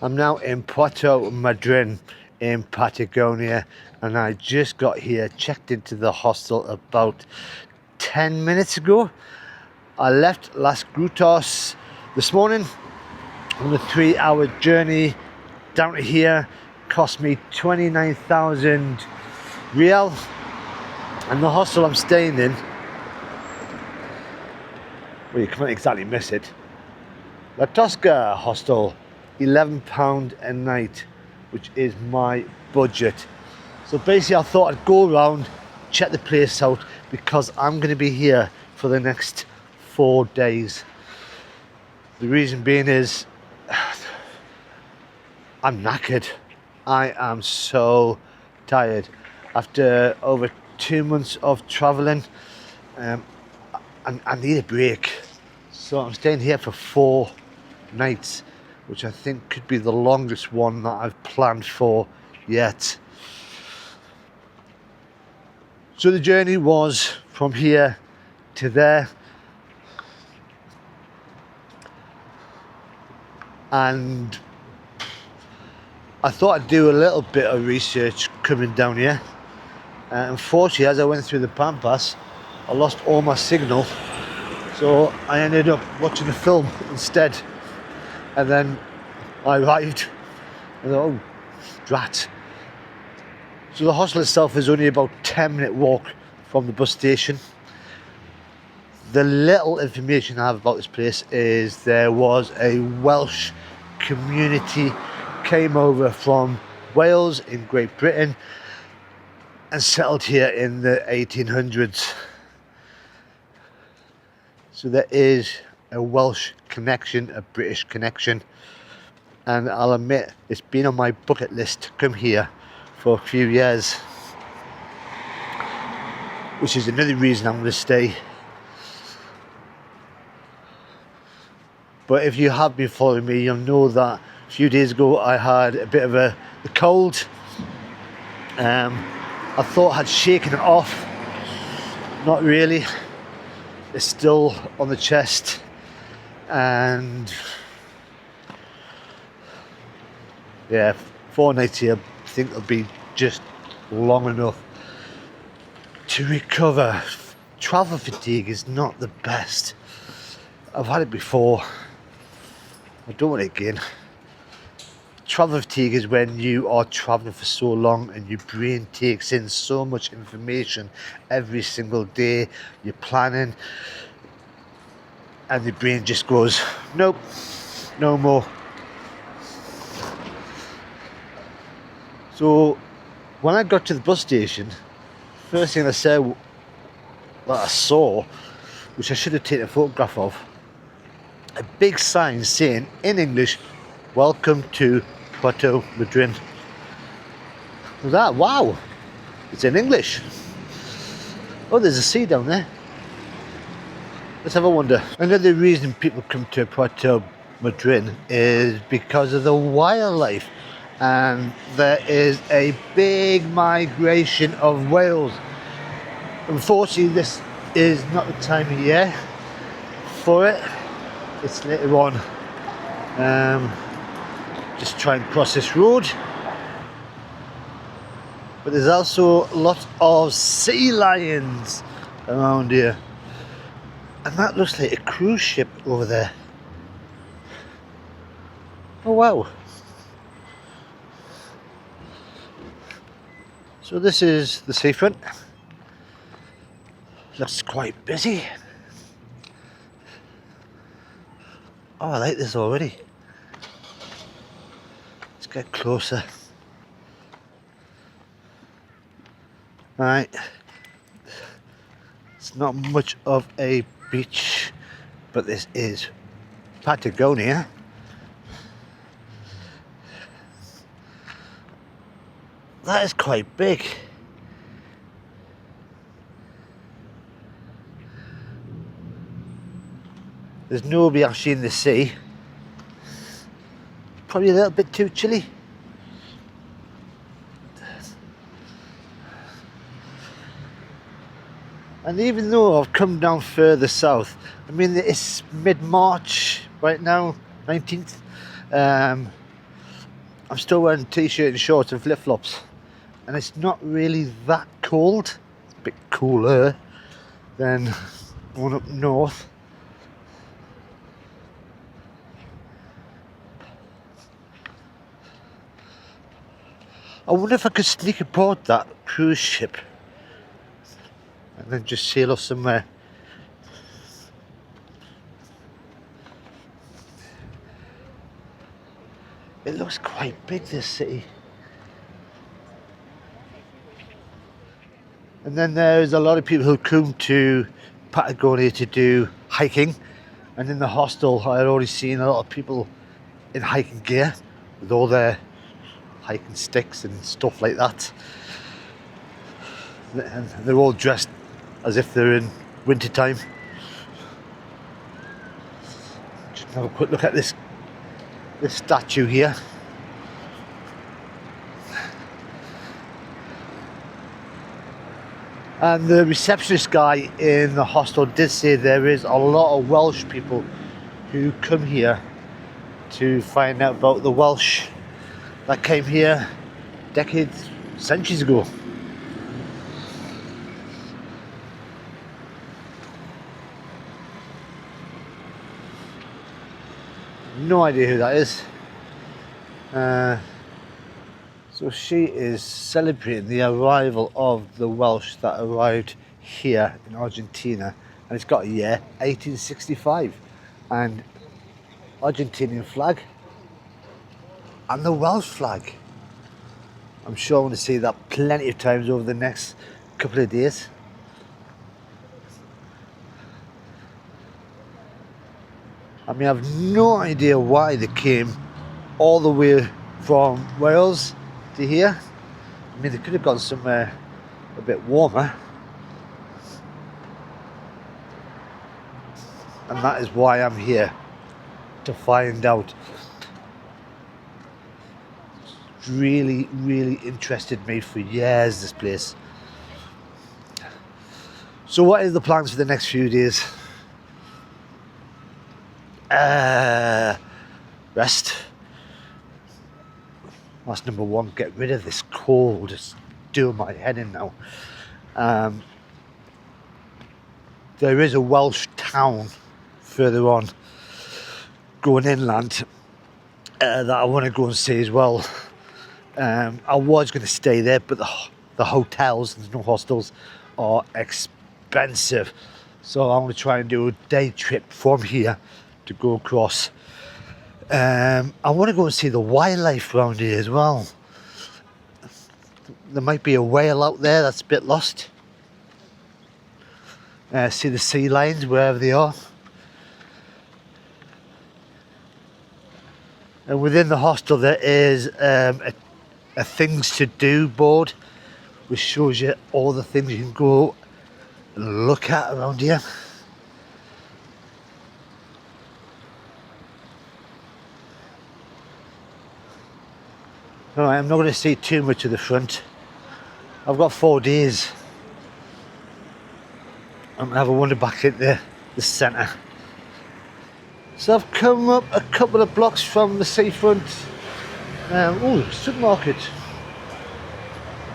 I'm now in Puerto Madryn in Patagonia, and I just got here, checked into the hostel about 10 minutes ago. I left Las Grutas this morning on a 3-hour journey down to here. Cost me 29,000 real, and the hostel I'm staying in, well, you can't exactly miss it, La Tosca Hostel, £11 a night, which is my budget. So basically I thought I'd go around, check the place out, because I'm going to be here for the next 4 days. The reason being is I'm knackered. I am so tired. After over 2 months of travelling, I need a break. So I'm staying here for 4 nights, which I think could be the longest one that I've planned for yet. So the journey was from here to there, and I thought I'd do a little bit of research coming down here. Unfortunately, as I went through the Pampas, I lost all my signal, so I ended up watching a film instead. And then I arrived and thought, oh, drat. So the hostel itself is only about 10-minute walk from the bus station. The little information I have about this place is there was a Welsh community came over from Wales in Great Britain and settled here in the 1800s. So there is a Welsh connection, a British connection, and I'll admit it's been on my bucket list to come here for a few years, which is another reason I'm going to stay. But if you have been following me, you'll know that a few days ago I had a bit of a cold. I thought I had shaken it off. Not really. It's still on the chest, and yeah, 4 nights here I think it'll be just long enough to recover. Travel fatigue is not the best. I've had it before. I don't want it again. Travel fatigue is when you are traveling for so long and your brain takes in so much information every single day. You're planning and the brain just goes, nope, no more. So when I got to the bus station, first thing that I saw, which I should have taken a photograph of, a big sign saying in English, "Welcome to Puerto Madryn." That, wow, it's in English. Oh, there's a sea down there. Let's have a wander. Another reason people come to Puerto Madryn is because of the wildlife, and there is a big migration of whales. Unfortunately, this is not the time of year for it. It's later on. Just try and cross this road. But there's also lots of sea lions around here, and that looks like a cruise ship over there. Oh wow. So this is the seafront. Looks quite busy. Oh, I like this already. Let's get closer. Right. It's not much of a beach, but this is Patagonia. That is quite big. There's nobody actually in the sea. Probably a little bit too chilly. And even though I've come down further south, I mean, it's mid-March right now, 19th. I'm still wearing t-shirt and shorts and flip-flops, and it's not really that cold. It's a bit cooler than going up north. I wonder if I could sneak aboard that cruise ship and then just sail off somewhere. It looks quite big, this city. And then there's a lot of people who come to Patagonia to do hiking. And in the hostel, I had already seen a lot of people in hiking gear with all their hiking sticks and stuff like that. And they're all dressed as if they're in winter time. Just have a quick look at this statue here. And the receptionist guy in the hostel did say there is a lot of Welsh people who come here to find out about the Welsh that came here decades, centuries ago. No idea who that is. So she is celebrating the arrival of the Welsh that arrived here in Argentina, and it's got a year 1865 and Argentinian flag and the Welsh flag. I'm sure I'm going to see that plenty of times over the next couple of days. I mean, I've no idea why they came all the way from Wales to here. I mean, they could have gone somewhere a bit warmer. And that is why I'm here, to find out. It's really, really interested me for years, this place. So what are the plans for the next few days? Rest. That's number one. Get rid of this cold. It's doing my head in now. There is a Welsh town further on, going inland, that I want to go and see as well. I was going to stay there, but the hotels, there's no hostels, are expensive. So I'm going to try and do a day trip from here to go across. I want to go and see the wildlife around here as well. There might be a whale out there that's a bit lost. See the sea lions wherever they are. And within the hostel there is a things to do board, which shows you all the things you can go and look at around here. Alright, I'm not going to see too much of the front. I've got 4 days. I'm going to have a wander back at the centre. So I've come up a couple of blocks from the seafront. Oh, supermarket.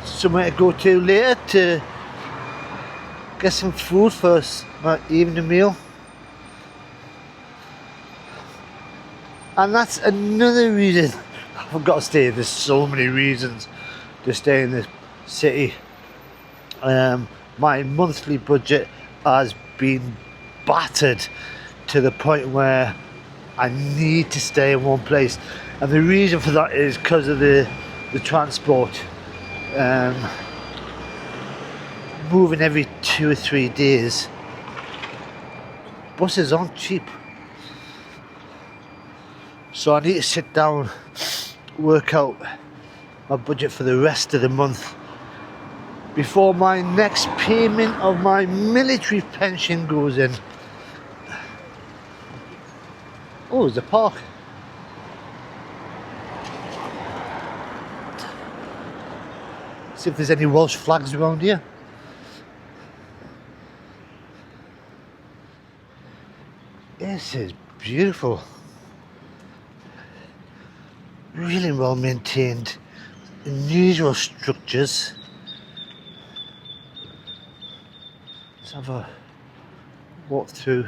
Somewhere to go to later to get some food for my evening meal. And that's another reason I've got to stay. There's so many reasons to stay in this city. My monthly budget has been battered to the point where I need to stay in one place, and the reason for that is because of the transport. Moving every 2 or 3 days. Buses aren't cheap, so I need to sit down, work out my budget for the rest of the month before my next payment of my military pension goes in. Oh, there's a park. See if there's any Welsh flags around here. This is beautiful. Really well maintained, unusual structures. Let's have a walk through.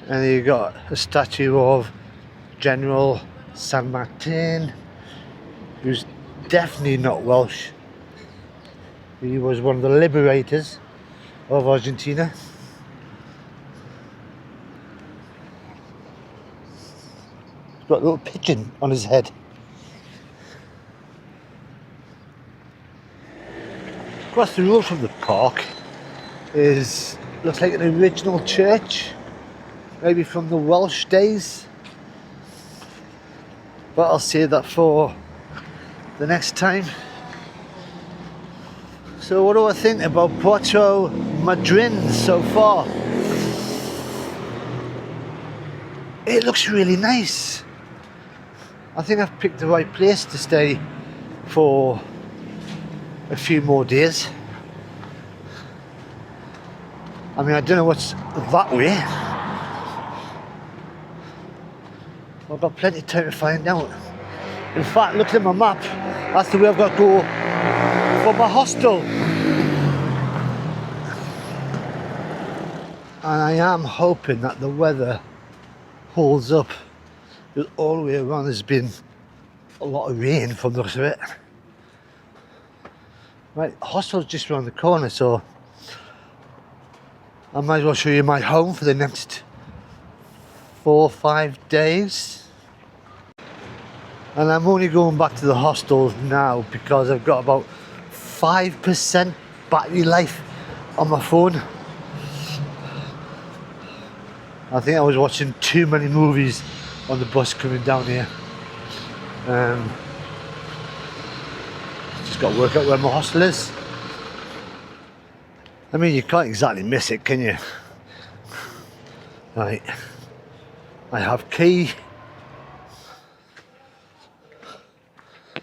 And you got a statue of General San Martin, who's definitely not Welsh. He was one of the liberators of Argentina. He's got a little pigeon on his head. Across the road from the park looks like an original church, maybe from the Welsh days, but I'll save that for the next time. So what do I think about Puerto Madryn so far? It looks really nice. I think I've picked the right place to stay for a few more days. I mean, I don't know what's that way. I've got plenty of time to find out. In fact, looking at my map, that's the way I've got to go for my hostel. And I am hoping that the weather holds up. Because all the way around there's been a lot of rain from the looks of it. Right, hostel's just around the corner, so I might as well show you my home for the next 4 or 5 days. And I'm only going back to the hostel now because I've got about 5% battery life on my phone. I think I was watching too many movies on the bus coming down here. Just got to work out where my hostel is. I mean, you can't exactly miss it, can you? Right, I have key.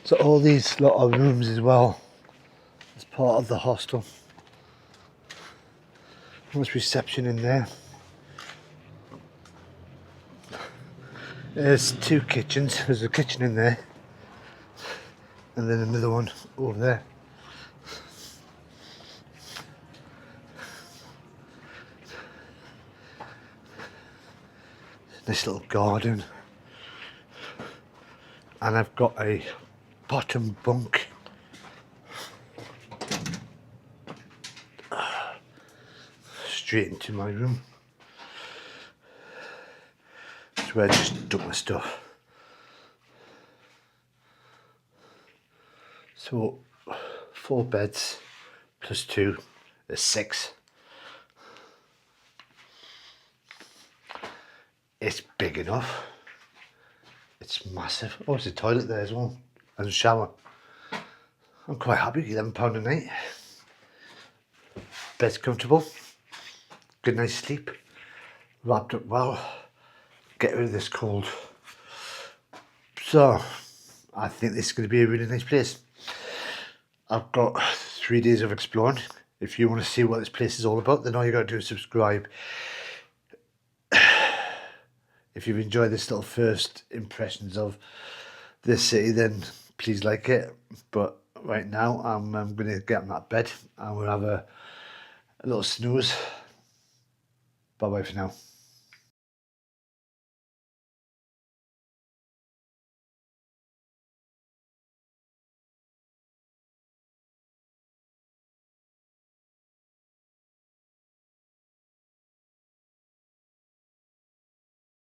So all these lot of rooms as well as part of the hostel. There's reception in there. There's 2 kitchens. There's a kitchen in there and then another one over there. This little garden, and I've got a bottom bunk. Straight into my room. That's where I just dump my stuff. So 4 beds plus 2 is 6. It's big enough. It's massive. Oh, there's a toilet there as well, and a shower. I'm quite happy, £11 a night. Bed's comfortable. Good night's sleep. Wrapped up well. Get rid of this cold. So, I think this is going to be a really nice place. I've got 3 days of exploring. If you want to see what this place is all about, then all you got to do is subscribe. If you've enjoyed this little first impressions of this city, then please like it. But right now, I'm going to get on that bed and we'll have a little snooze. Bye bye for now.